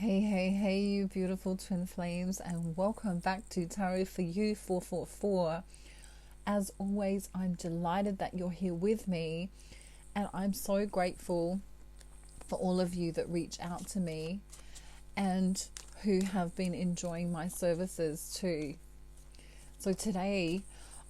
Hey, you beautiful twin flames, and welcome back to Tarot for You 444. As always, I'm delighted that you're here with me, and I'm so grateful for all of you that reach out to me and who have been enjoying my services too. So today,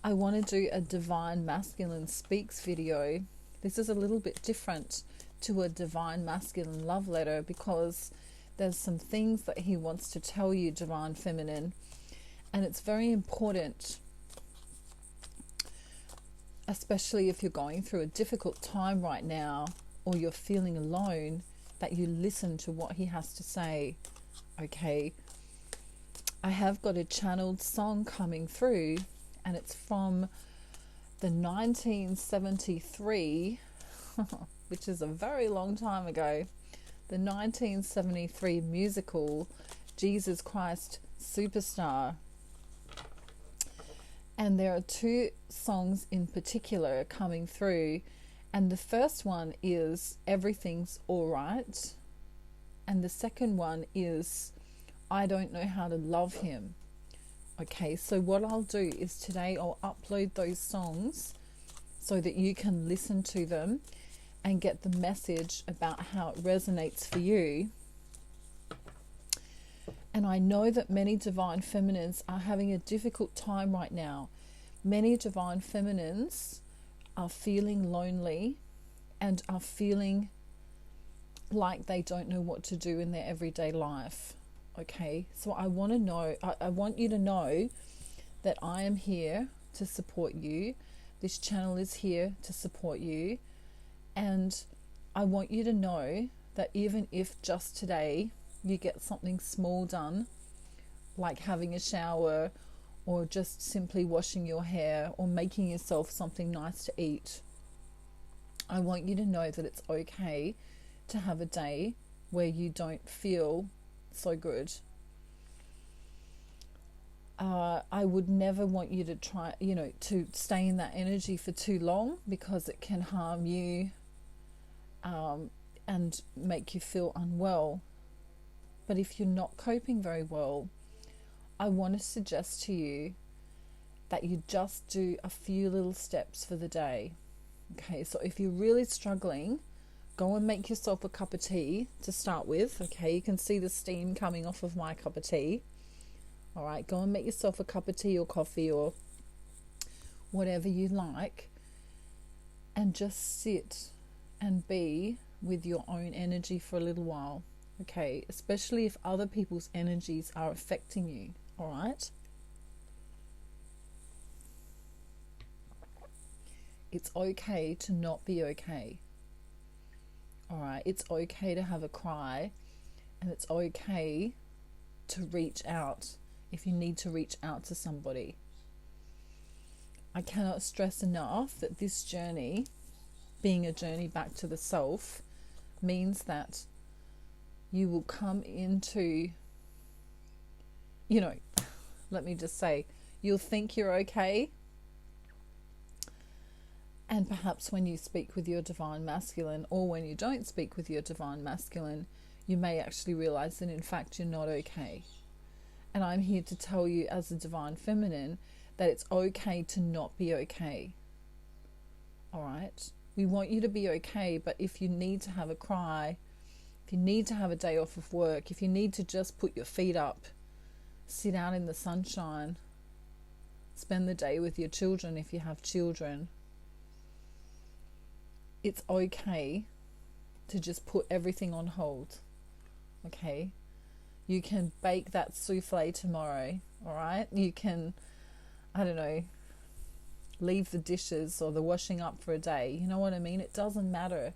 I want to do a Divine Masculine Speaks video. This is a little bit different to a Divine Masculine love letter because there's some things that he wants to tell you, Divine Feminine, and it's very important, especially if you're going through a difficult time right now or you're feeling alone, that you listen to what he has to say. Okay, I have got a channeled song coming through, and it's from the 1973 which is a very long time ago, the 1973 musical Jesus Christ Superstar. And there are two songs in particular coming through, and the first one is Everything's Alright, and the second one is I Don't Know How to Love Him. Okay, so what I'll do is today I'll upload those songs so that you can listen to them and get the message about how it resonates for you. And I know that many Divine Feminines are having a difficult time right now. Many Divine Feminines are feeling lonely and are feeling like they don't know what to do in their everyday life. Okay, so I want you to know that I am here to support you. This channel is here to support you. And I want you to know that even if just today you get something small done, like having a shower or just simply washing your hair or making yourself something nice to eat, I want you to know that it's okay to have a day where you don't feel so good. I would never want you to try, to stay in that energy for too long, because it can harm you and make you feel unwell. But if you're not coping very well, I want to suggest to you that you just do a few little steps for the day. Okay, so if you're really struggling, go and make yourself a cup of tea to start with. Okay, you can see the steam coming off of my cup of tea. All right, go and make yourself a cup of tea or coffee or whatever you like, and just sit and be with your own energy for a little while. Okay, especially if other people's energies are affecting you. All right, it's okay to not be okay. All right, it's okay to have a cry, and it's okay to reach out if you need to reach out to somebody. I cannot stress enough that this journey, being a journey back to the self, means that you will come into, let me just say, you'll think you're okay. And perhaps when you speak with your Divine Masculine, or when you don't speak with your Divine Masculine, you may actually realize that in fact you're not okay. And I'm here to tell you as a Divine Feminine that it's okay to not be okay. All right? We want you to be okay, but if you need to have a cry, if you need to have a day off of work, if you need to just put your feet up, sit out in the sunshine, spend the day with your children if you have children, it's okay to just put everything on hold. Okay? You can bake that souffle tomorrow, all right? You can, leave the dishes or the washing up for a day. You know what I mean? It doesn't matter.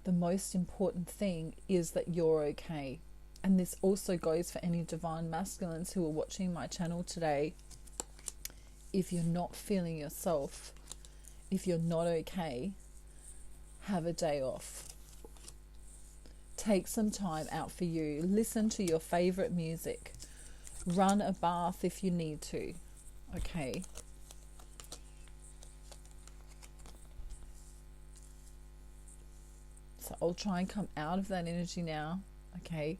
The most important thing is that you're okay. And this also goes for any Divine Masculines who are watching my channel today. If you're not feeling yourself, if you're not okay, have a day off. Take some time out for you. Listen to your favorite music. Run a bath if you need to. Okay? So I'll try and come out of that energy now. Okay?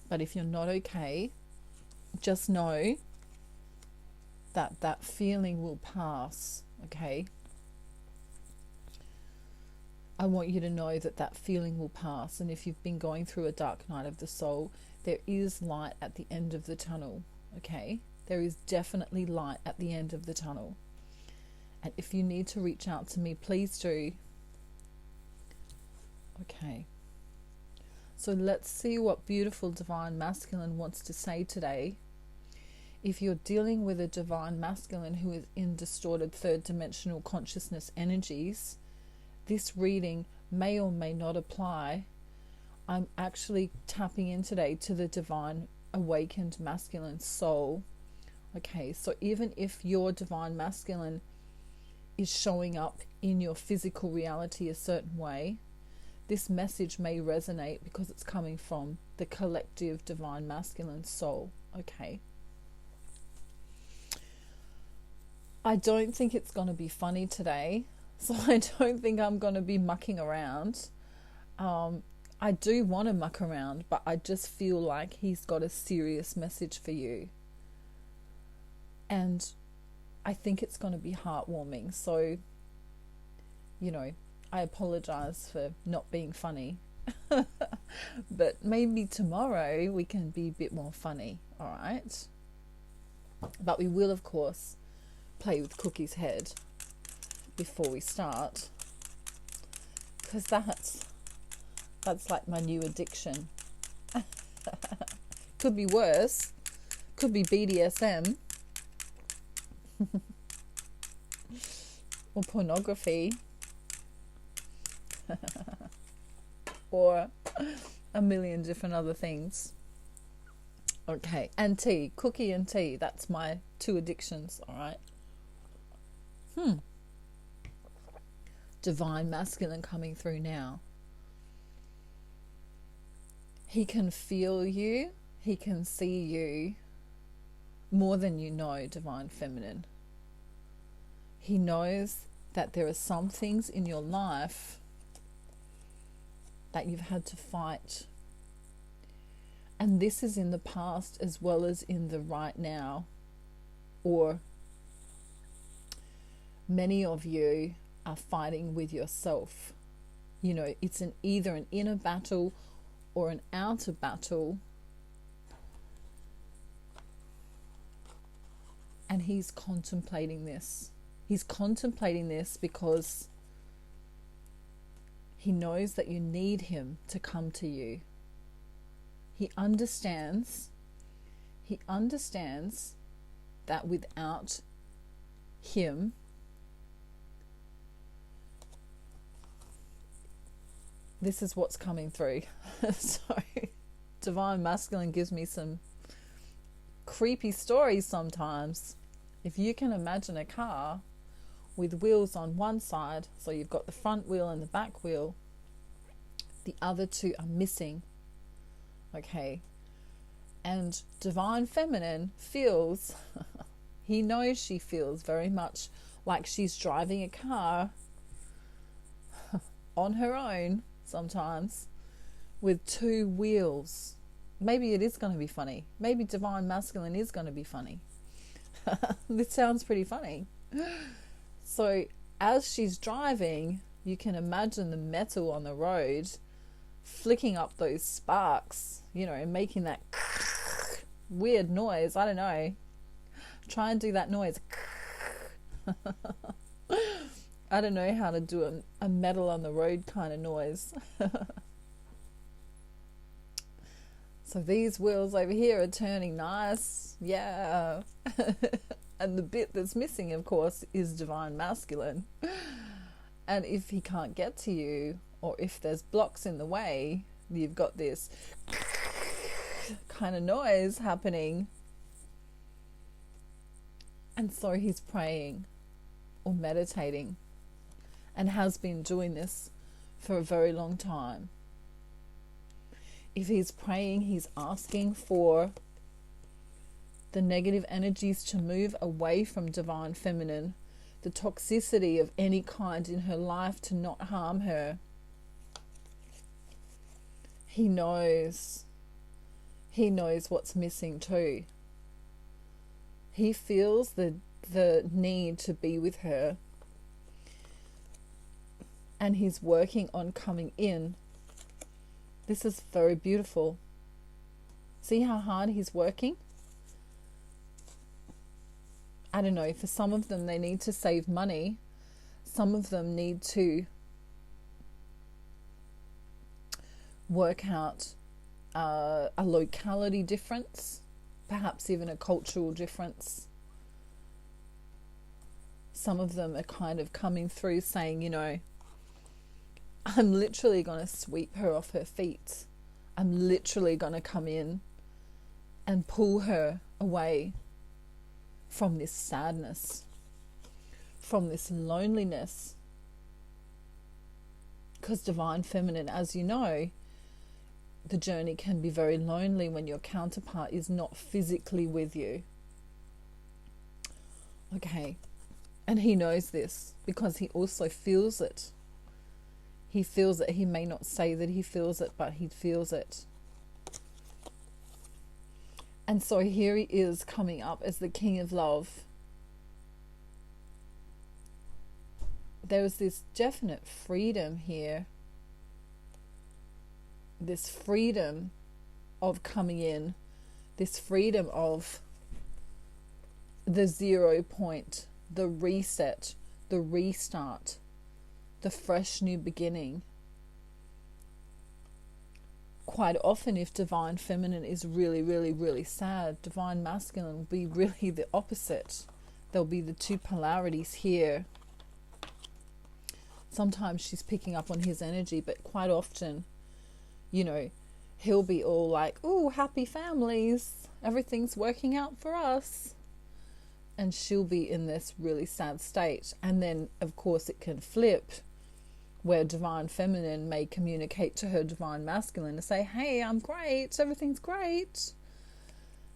But if you're not okay, just know that that feeling will pass, okay? I want you to know that that feeling will pass. And if you've been going through a dark night of the soul, there is light at the end of the tunnel, okay? There is definitely light at the end of the tunnel. And if you need to reach out to me, please do. Okay. So let's see what beautiful Divine Masculine wants to say today. If you're dealing with a Divine Masculine who is in distorted third dimensional consciousness energies, this reading may or may not apply. I'm actually tapping in today to the Divine Awakened Masculine soul. Okay, so even if your Divine Masculine is showing up in your physical reality a certain way, this message may resonate because it's coming from the collective Divine Masculine soul. Okay. I don't think it's going to be funny today, so I don't think I'm going to be mucking around. I do want to muck around, but I just feel like he's got a serious message for you. And I think it's going to be heartwarming. So, you know, I apologize for not being funny. But maybe tomorrow we can be a bit more funny, all right? But we will, of course, play with Cookie's head before we start. Because that's like my new addiction. Could be worse. Could be BDSM. Or pornography. Or a million different other things. Okay, and tea. Cookie and tea. That's my two addictions, alright? Divine Masculine coming through now. He can feel you. He can see you more than you know, Divine Feminine. He knows that there are some things in your life that you've had to fight. And this is in the past as well as in the right now. Or many of you are fighting with yourself. You know, it's either an inner battle or an outer battle. And he's contemplating this. He's contemplating this because he knows that you need him to come to you. He understands that without him, this is what's coming through. So, Divine Masculine gives me some creepy stories sometimes. If you can imagine a car with wheels on one side, so you've got the front wheel and the back wheel, the other two are missing. Okay. And Divine Feminine feels, he knows she feels very much like she's driving a car on her own sometimes with two wheels. Maybe it is going to be funny. Maybe Divine Masculine is going to be funny. This sounds pretty funny. So as she's driving, you can imagine the metal on the road flicking up those sparks, you know, making that weird noise. I don't know. Try and do that noise. I don't know how to do a metal on the road kind of noise. So these wheels over here are turning nice. Yeah. And the bit that's missing, of course, is Divine Masculine. And if he can't get to you, or if there's blocks in the way, you've got this kind of noise happening. And so he's praying or meditating and has been doing this for a very long time. If he's praying, he's asking for the negative energies to move away from Divine Feminine, the toxicity of any kind in her life to not harm her. He knows he knows what's missing too. He feels the need to be with her, and he's working on coming in. This is very beautiful. See how hard he's working? I don't know, for some of them they need to save money. Some of them need to work out a locality difference, perhaps even a cultural difference. Some of them are kind of coming through saying, you know, I'm literally going to sweep her off her feet. I'm literally going to come in and pull her away from this sadness, from this loneliness. Because Divine Feminine, as you know, the journey can be very lonely when your counterpart is not physically with you. Okay. And he knows this because he also feels it. He feels it. He may not say that he feels it, but he feels it. And so here he is coming up as the King of Love. There was this definite freedom here. This freedom of coming in. This freedom of the 0 point, the reset, the restart, the fresh new beginning. Quite often, if Divine Feminine is really, really, really sad, Divine Masculine will be really the opposite. There'll be the two polarities here. Sometimes she's picking up on his energy, but quite often, you know, he'll be all like, "Oh, happy families, everything's working out for us." And she'll be in this really sad state. And then, of course, it can flip, where Divine Feminine may communicate to her Divine Masculine to say, "Hey, I'm great, everything's great."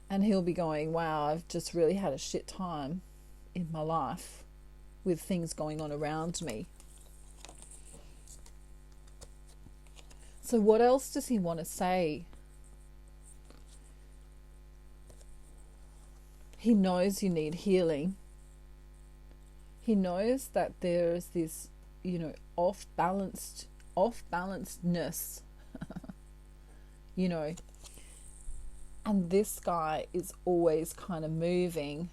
And he'll be going, "Wow, I've just really had a shit time in my life with things going on around me." So what else does he want to say? He knows you need healing. He knows that there's this, you know, off-balancedness, you know. And this guy is always kind of moving,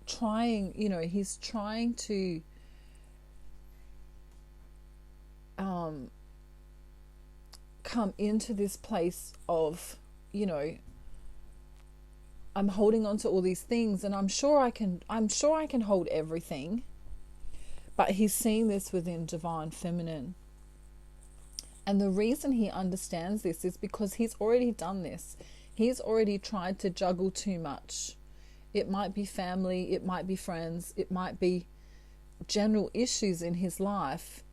trying, you know, he's trying to come into this place of, you know, I'm holding on to all these things, and I'm sure I can hold everything. But he's seeing this within Divine Feminine. And the reason he understands this is because he's already done this. He's already tried to juggle too much. It might be family, it might be friends, it might be general issues in his life.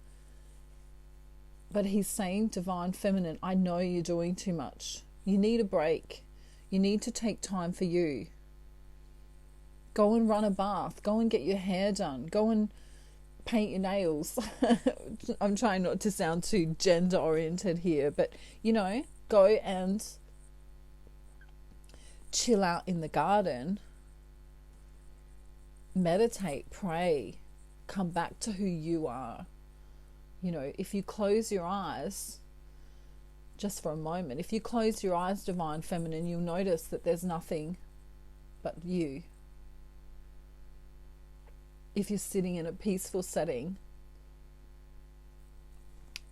But he's saying, Divine Feminine, I know you're doing too much. You need a break. You need to take time for you. Go and run a bath. Go and get your hair done. Go and paint your nails. I'm trying not to sound too gender oriented here, but, you know, go and chill out in the garden. Meditate, pray. Come back to who you are. You know, if you close your eyes, just for a moment, if you close your eyes, Divine Feminine, you'll notice that there's nothing but you. If you're sitting in a peaceful setting,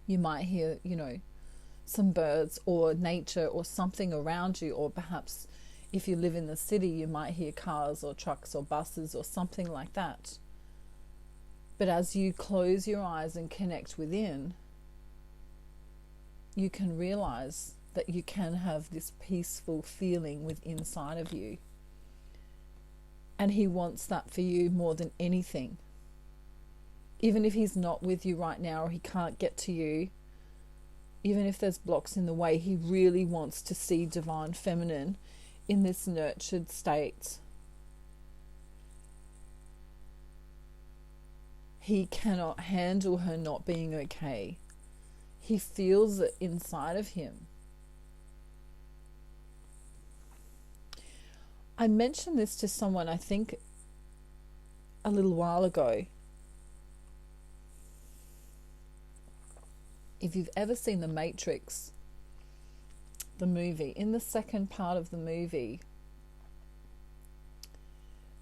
you might hear, you know, some birds or nature or something around you, or perhaps if you live in the city, you might hear cars or trucks or buses or something like that. But as you close your eyes and connect within, you can realize that you can have this peaceful feeling within inside of you. And he wants that for you more than anything. Even if he's not with you right now, or he can't get to you, even if there's blocks in the way, he really wants to see Divine Feminine in this nurtured state. He cannot handle her not being okay. He feels it inside of him. I mentioned this to someone, I think, a little while ago. If you've ever seen The Matrix, the movie, in the second part of the movie,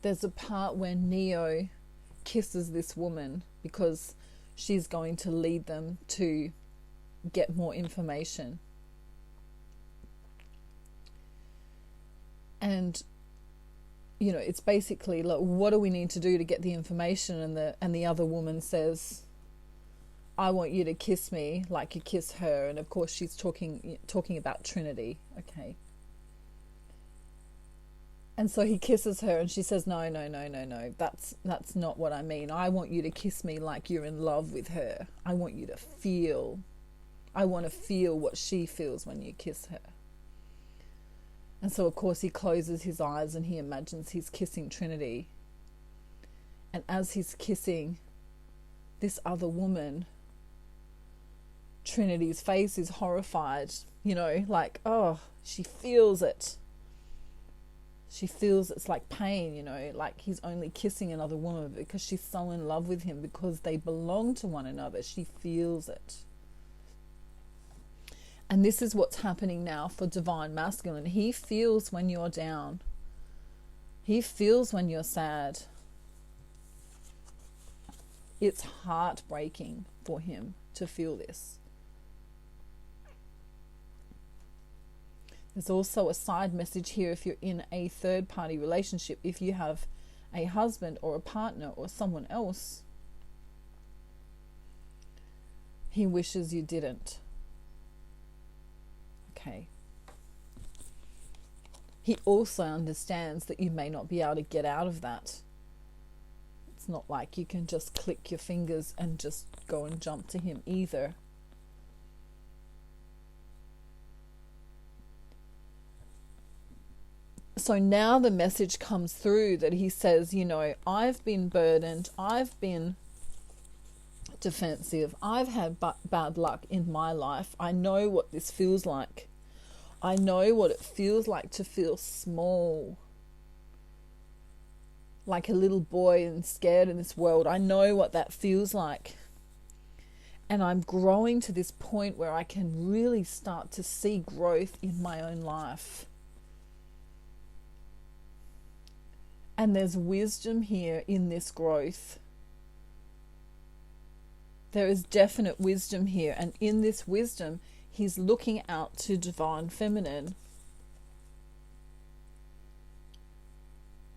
there's a part where Neo kisses this woman because she's going to lead them to get more information. And you know, it's basically like, what do we need to do to get the information? And the other woman says, I want you to kiss me like you kiss her. And of course she's talking about Trinity. Okay. And so he kisses her and she says, no. That's not what I mean. I want you to kiss me like you're in love with her. I want to feel what she feels when you kiss her. And so, of course, he closes his eyes and he imagines he's kissing Trinity. And as he's kissing this other woman, Trinity's face is horrified, you know, like, oh, she feels it. She feels it's like pain, you know, like he's only kissing another woman because she's so in love with him, because they belong to one another. She feels it. And this is what's happening now for Divine Masculine. He feels when you're down. He feels when you're sad. It's heartbreaking for him to feel this. There's also a side message here if you're in a third-party relationship. If you have a husband or a partner or someone else, he wishes you didn't. Okay. He also understands that you may not be able to get out of that. It's not like you can just click your fingers and just go and jump to him either. So now the message comes through that he says, you know, I've been burdened, I've been defensive, I've had bad luck in my life. I know what this feels like. I know what it feels like to feel small, like a little boy and scared in this world. I know what that feels like. And I'm growing to this point where I can really start to see growth in my own life. And there's wisdom here in this growth. There is definite wisdom here. And in this wisdom, he's looking out to Divine Feminine.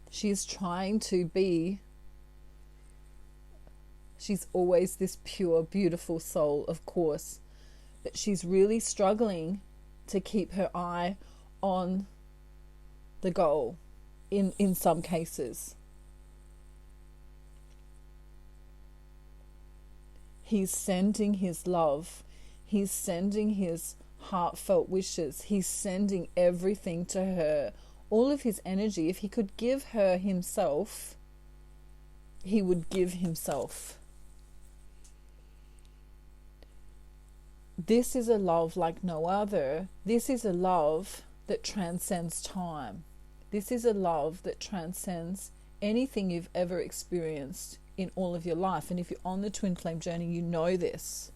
She's trying to be, she's always this pure, beautiful soul, of course. But she's really struggling to keep her eye on the goal. In some cases, he's sending his love, he's sending his heartfelt wishes, he's sending everything to her, all of his energy. If he could give her himself, he would give himself. This is a love like no other. This is a love that transcends time. This is a love that transcends anything you've ever experienced in all of your life. And if you're on the twin flame journey, you know this.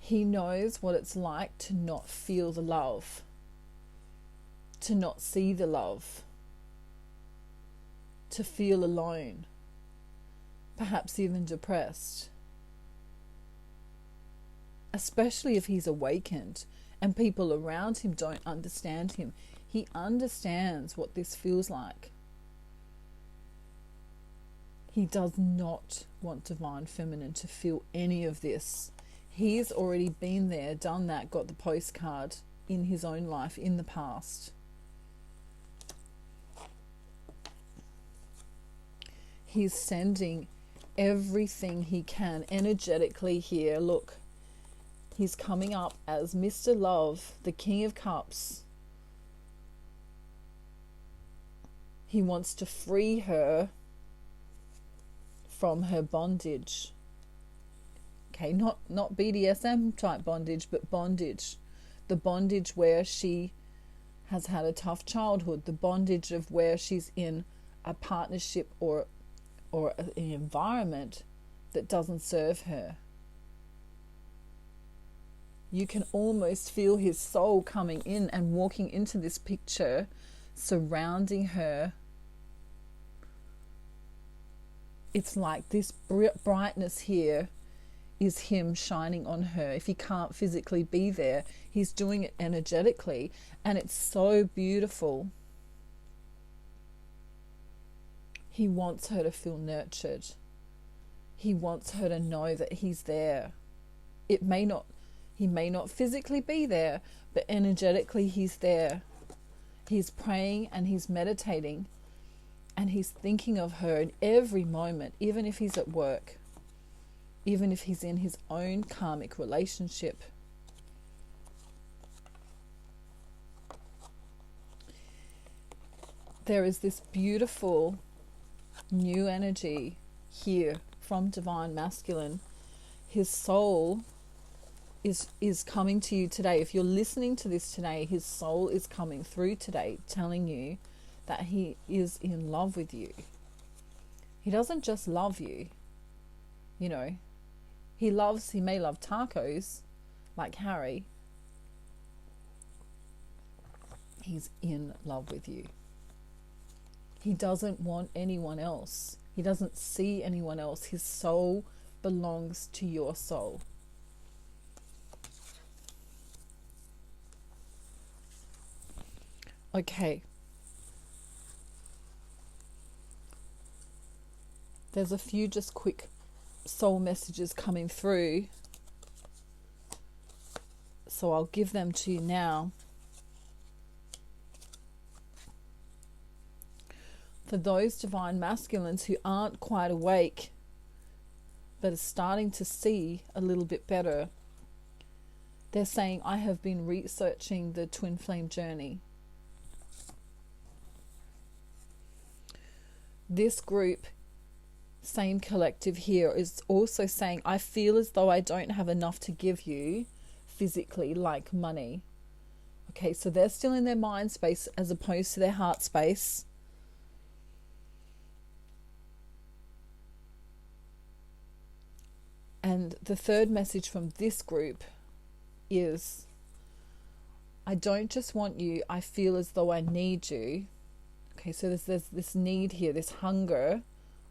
He knows what it's like to not feel the love, to not see the love, to feel alone, perhaps even depressed. Especially if he's awakened and people around him don't understand him. He understands what this feels like. He does not want Divine Feminine to feel any of this. He's already been there, done that, got the postcard in his own life in the past. He's sending everything he can energetically here. Look. He's coming up as Mr. Love, the King of Cups. He wants to free her from her bondage. Okay, not BDSM type bondage, but bondage. the bondage where she has had a tough childhood, the bondage of where she's in a partnership or an environment that doesn't serve her. You can almost feel his soul coming in and walking into this picture, surrounding her. It's like this brightness here is him shining on her. If he can't physically be there, he's doing it energetically, and it's so beautiful. He wants her to feel nurtured. He wants her to know that he's there. He may not physically be there, but energetically he's there. He's praying and he's meditating and he's thinking of her in every moment, even if he's at work, even if he's in his own karmic relationship. There is this beautiful new energy here from Divine Masculine. His soul is coming to you today. If you're listening to this today, his soul is coming through today, telling you that he is in love with you. He doesn't just love you, you know. He may love tacos, like Harry. He's in love with you. He doesn't want anyone else. He doesn't see anyone else. His soul belongs to your soul. Okay. There's a few just quick soul messages coming through, so I'll give them to you now. For those Divine Masculines who aren't quite awake but are starting to see a little bit better, they're saying, I have been researching the twin flame journey. This group, same collective here, is also saying, I feel as though I don't have enough to give you physically, like money. Okay, so they're still in their mind space as opposed to their heart space. And the third message from this group is, I don't just want you, I feel as though I need you. Okay, so there's this need here, this hunger,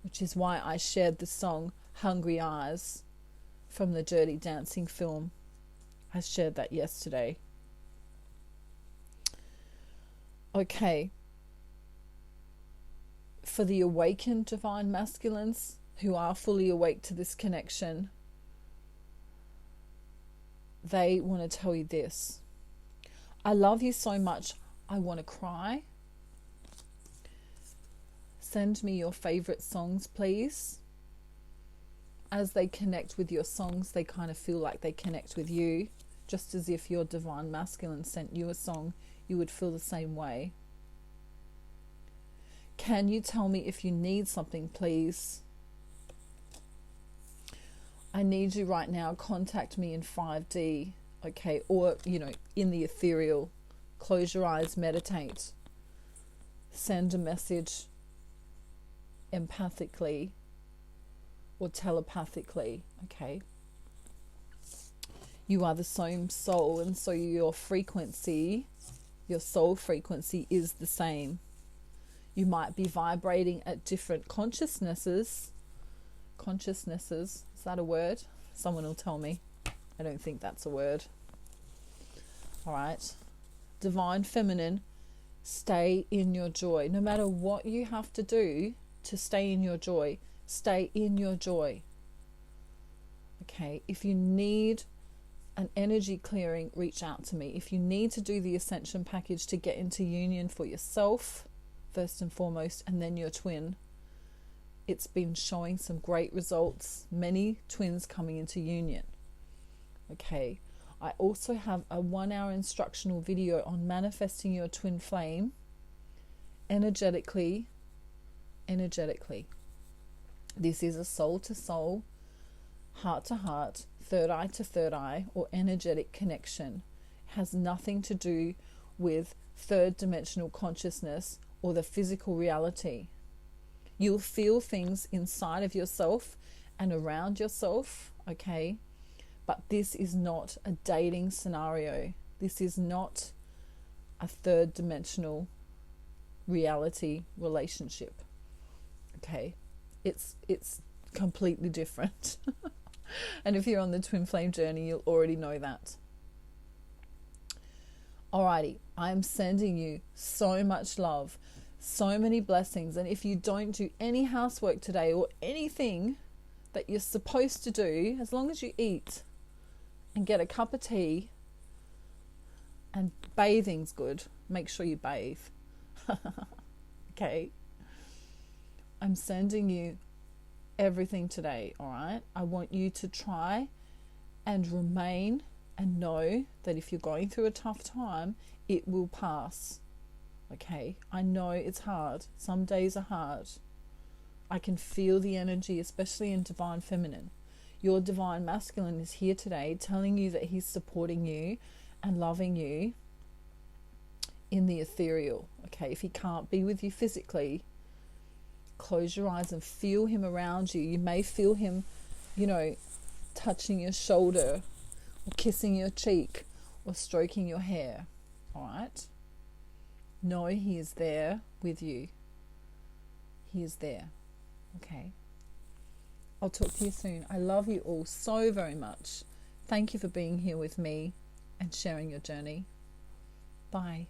which is why I shared the song Hungry Eyes from the Dirty Dancing film. I shared that yesterday. Okay. For the awakened Divine Masculines who are fully awake to this connection, they want to tell you this. I love you so much, I want to cry. Send me your favorite songs, please. As they connect with your songs, they kind of feel like they connect with you. Just as if your Divine Masculine sent you a song, you would feel the same way. Can you tell me if you need something, please? I need you right now. Contact me in 5D, okay? Or, in the ethereal. Close your eyes, meditate. Send a message empathically or telepathically, okay? You are the same soul, and so your frequency, your soul frequency is the same. You might be vibrating at different consciousnesses. Is that a word? Someone will tell me. I don't think that's a word. All right. Divine Feminine, stay in your joy. No matter what you have to do to stay in your joy, stay in your joy. Okay, if you need an energy clearing, reach out to me. If you need to do the Ascension package to get into union for yourself, first and foremost, and then your twin, it's been showing some great results. Many twins coming into union. Okay, I also have a 1-hour instructional video on manifesting your twin flame energetically. This is a soul to soul, heart to heart, third eye to third eye, or energetic connection. has nothing to do with third dimensional consciousness or the physical reality. You'll feel things inside of yourself and around yourself, okay? But this is not a dating scenario. This is not a third dimensional reality relationship, okay? It's completely different. And if you're on the twin flame journey, you'll already know that. Alrighty, I'm sending you so much love, so many blessings. And if you don't do any housework today or anything that you're supposed to do, as long as you eat and get a cup of tea, and bathing's good, make sure you bathe. Okay? I'm sending you everything today, all right? I want you to try and remain and know that if you're going through a tough time, it will pass. Okay? I know it's hard. Some days are hard. I can feel the energy, especially in Divine Feminine. Your Divine Masculine is here today telling you that he's supporting you and loving you in the ethereal. Okay? If he can't be with you physically, close your eyes and feel him around you. You may feel him, touching your shoulder or kissing your cheek or stroking your hair. All right? Know he is there with you. He is there. Okay? I'll talk to you soon. I love you all so very much. Thank you for being here with me and sharing your journey. Bye.